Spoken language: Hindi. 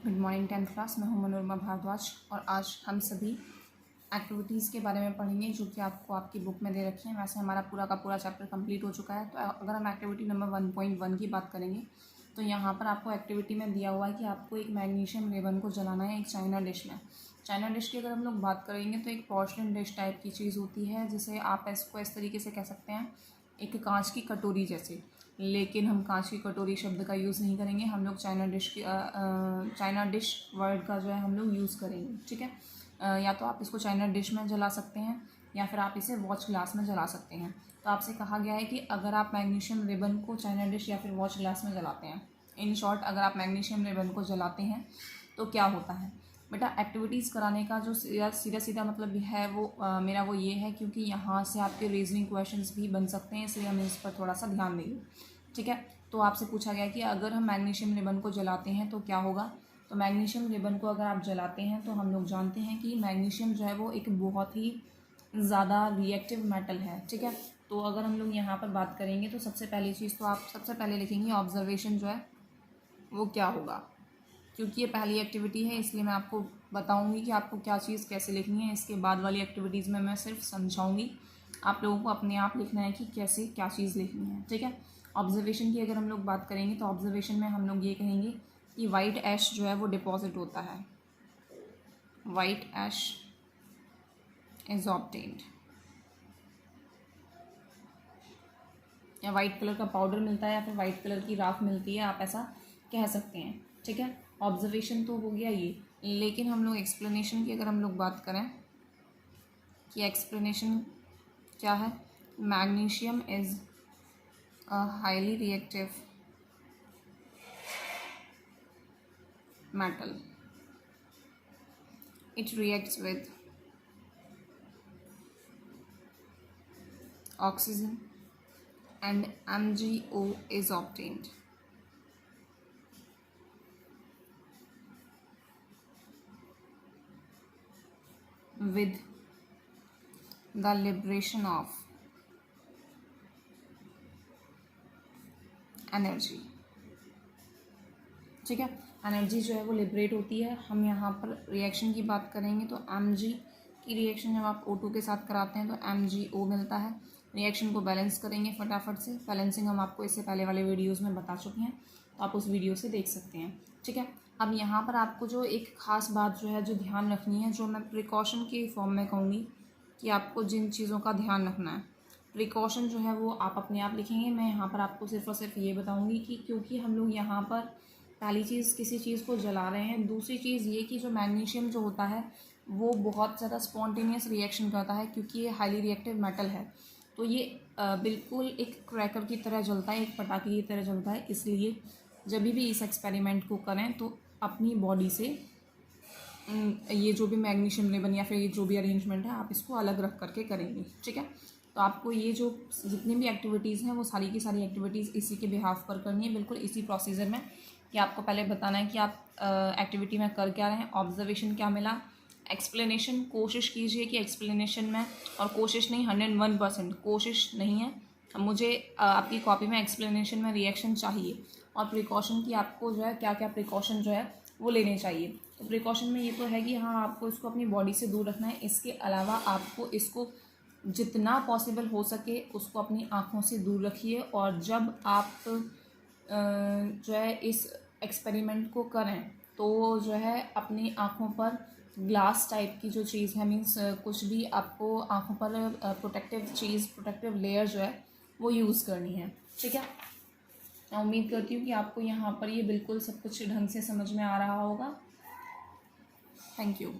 Good morning 10th class. मैं हूं मनोरमा भारद्वाज और आज हम सभी एक्टिविटीज़ के बारे में पढ़ेंगे जो कि आपको आपकी बुक में दे रखी हैं। वैसे हमारा पूरा का पूरा चैप्टर कंप्लीट हो चुका है। तो अगर हम एक्टिविटी नंबर 1.1 की बात करेंगे तो यहाँ पर आपको एक्टिविटी में दिया हुआ है कि आपको एक मैग्नीशियम रिबन को जलाना है एक चाइना डिश में। चाइना डिश की अगर हम लोग बात करेंगे तो एक पोर्सलिन डिश टाइप की चीज़ होती है, जिसे आप इसको इस तरीके से कह सकते हैं, एक कांच की कटोरी जैसे। लेकिन हम कांच की कटोरी शब्द का यूज़ नहीं करेंगे, हम लोग चाइना डिश वर्ड का जो है हम लोग यूज़ करेंगे। ठीक है, या तो आप इसको चाइना डिश में जला सकते हैं या फिर आप इसे वॉच ग्लास में जला सकते हैं। तो आपसे कहा गया है कि अगर आप मैग्नीशियम रिबन को चाइना डिश या फिर वॉच ग्लास में जलाते हैं, इन शॉर्ट अगर आप मैग्नीशियम रिबन को जलाते हैं तो क्या होता है। बेटा एक्टिविटीज़ कराने का जो सीधा मतलब है वो मेरा वो ये है, क्योंकि यहाँ से आपके रीजनिंग क्वेश्चंस भी बन सकते हैं, इसलिए हमें इस पर थोड़ा सा ध्यान देंगे। ठीक है, तो आपसे पूछा गया कि अगर हम मैग्नीशियम रिबन को जलाते हैं तो क्या होगा। तो मैग्नीशियम रिबन को अगर आप जलाते हैं तो हम लोग जानते हैं कि मैग्नीशियम जो है वो एक बहुत ही ज़्यादा रिएक्टिव मेटल है। ठीक है, तो अगर हम लोग यहाँ पर बात करेंगे तो सबसे पहली चीज़ तो आप सबसे पहले लिखेंगे ऑब्जर्वेशन जो है वो क्या होगा। क्योंकि ये पहली एक्टिविटी है इसलिए मैं आपको बताऊंगी कि आपको क्या चीज़ कैसे लिखनी है। इसके बाद वाली एक्टिविटीज़ में मैं सिर्फ समझाऊंगी, आप लोगों को अपने आप लिखना है कि कैसे क्या चीज़ लिखनी है। ठीक है, ऑब्जर्वेशन की अगर हम लोग बात करेंगे तो ऑब्जर्वेशन में हम लोग ये कहेंगे कि वाइट ऐश जो है वो डिपॉजिट होता है। वाइट ऐश इज ऑब्टेन्ड, या वाइट कलर का पाउडर मिलता है या फिर वाइट कलर की राख मिलती है, आप ऐसा कह सकते हैं। ठीक है, ऑब्जर्वेशन तो हो गया ये। लेकिन हम लोग एक्सप्लेनेशन की अगर हम लोग बात करें कि एक्सप्लेनेशन क्या है, magnesium is a highly reactive metal, it reacts with oxygen and MgO is obtained. With the liberation of energy. ठीक है, एनर्जी जो है वो लिबरेट होती है। हम यहाँ पर रिएक्शन की बात करेंगे तो Mg की रिएक्शन जब आप O2 के साथ कराते हैं तो MgO मिलता है। रिएक्शन को बैलेंस करेंगे फटाफट से। बैलेंसिंग हम आपको इससे पहले वाले वीडियोस में बता चुके हैं, तो आप उस वीडियो से देख सकते हैं। ठीक है, अब यहाँ पर आपको जो एक ख़ास बात जो है जो ध्यान रखनी है, जो मैं प्रिकॉशन के फॉर्म में कहूँगी कि आपको जिन चीज़ों का ध्यान रखना है, प्रिकॉशन जो है वो आप अपने आप लिखेंगे। मैं यहाँ पर आपको सिर्फ और सिर्फ ये बताऊँगी कि क्योंकि हम लोग यहाँ पर पहली चीज़ किसी चीज़ को जला रहे हैं, दूसरी चीज़ ये कि जो मैग्नीशियम जो होता है वो बहुत ज़्यादा स्पॉन्टेनियस रिएक्शन करता है, क्योंकि ये हाईली रिएक्टिव मेटल है। तो ये बिल्कुल एक क्रैकर की तरह जलता है, एक पटाखे की तरह जलता है। इसलिए जब भी इस एक्सपेरिमेंट को करें तो अपनी बॉडी से ये जो भी मैग्नीशियम रिबन या फिर ये जो भी अरेंजमेंट है आप इसको अलग रख करके करेंगे। ठीक है, तो आपको ये जो जितनी भी एक्टिविटीज़ हैं वो सारी की सारी एक्टिविटीज़ इसी के बिहाफ पर करनी है, बिल्कुल इसी प्रोसीजर में, कि आपको पहले बताना है कि आप एक्टिविटी में कर क्या रहे हैं, ऑब्जर्वेशन क्या मिला, एक्सप्लेनेशन कोशिश कीजिए कि एक्सप्लेनेशन में, और कोशिश नहीं 101% कोशिश नहीं है, मुझे आपकी कॉपी में एक्सप्लेनेशन में रिएक्शन चाहिए, और प्रिकॉशन की आपको जो है क्या क्या प्रिकॉशन जो है वो लेने चाहिए। तो प्रिकॉशन में ये तो है कि हाँ आपको इसको अपनी बॉडी से दूर रखना है। इसके अलावा आपको इसको जितना पॉसिबल हो सके उसको अपनी आँखों से दूर रखिए, और जब आप जो है इस एक्सपेरिमेंट को करें तो जो है अपनी आँखों पर ग्लास टाइप की जो चीज़ है, मीन्स कुछ भी आपको आँखों पर प्रोटेक्टिव चीज़, प्रोटेक्टिव लेयर जो है वो यूज़ करनी है। ठीक है, मैं उम्मीद करती हूँ कि आपको यहाँ पर ये बिल्कुल सब कुछ ढंग से समझ में आ रहा होगा। Thank you.